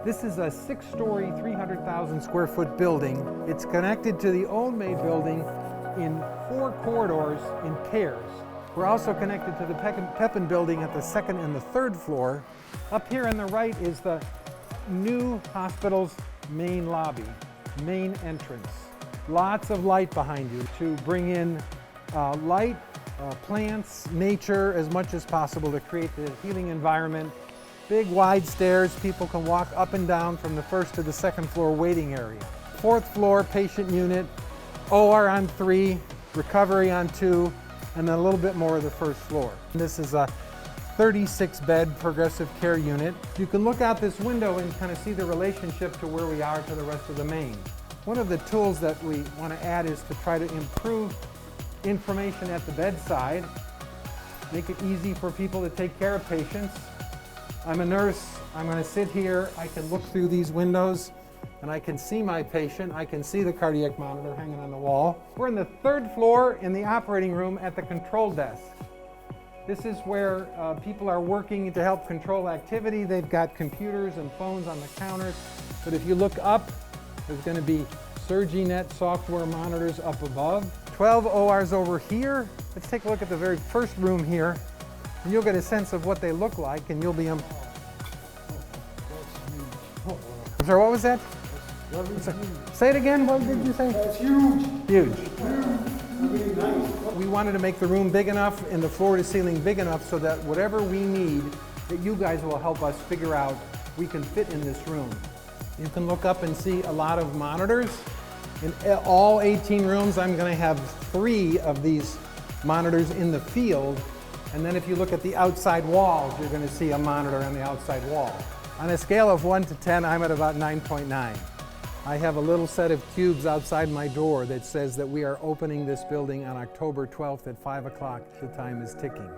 This is a 6-story, 300,000 square foot building. It's connected to the old May building in 4 corridors in pairs. We're also connected to the Pepin building at the 2nd and the 3rd floor. Up here on the right is the new hospital's main lobby, main entrance. Lots of light behind you to bring in light, plants, nature as much as possible to create the healing environment. Big wide stairs, people can walk up and down from the 1st to the 2nd floor waiting area. 4th floor patient unit, OR on 3, recovery on 2, and then a little bit more of the 1st floor. This is a 36-bed progressive care unit. You can look out this window and kind of see the relationship to where we are to the rest of the main. One of the tools that we want to add is to try to improve information at the bedside, make it easy for people to take care of patients. I'm a nurse, I'm going to sit here, I can look through these windows and I can see my patient, I can see the cardiac monitor hanging on the wall. We're in the 3rd floor in the operating room at the control desk. This is where people are working to help control activity. They've got computers and phones on the counters, but if you look up, there's going to be SurgiNet software monitors up above. 12 ORs over here. Let's take a look at the very first room here, and you'll get a sense of what they look like, and you'll be I'm sorry, what was that? Say it again, what did you say? That's huge. Huge. Really nice. We wanted to make the room big enough and the floor to ceiling big enough so that whatever we need, that you guys will help us figure out we can fit in this room. You can look up and see a lot of monitors. In all 18 rooms, I'm going to have 3 of these monitors in the field. And then if you look at the outside walls, you're going to see a monitor on the outside wall. On a scale of 1 to 10, I'm at about 9.9. I have a little set of cubes outside my door that says that we are opening this building on October 12th at 5 o'clock. The time is ticking.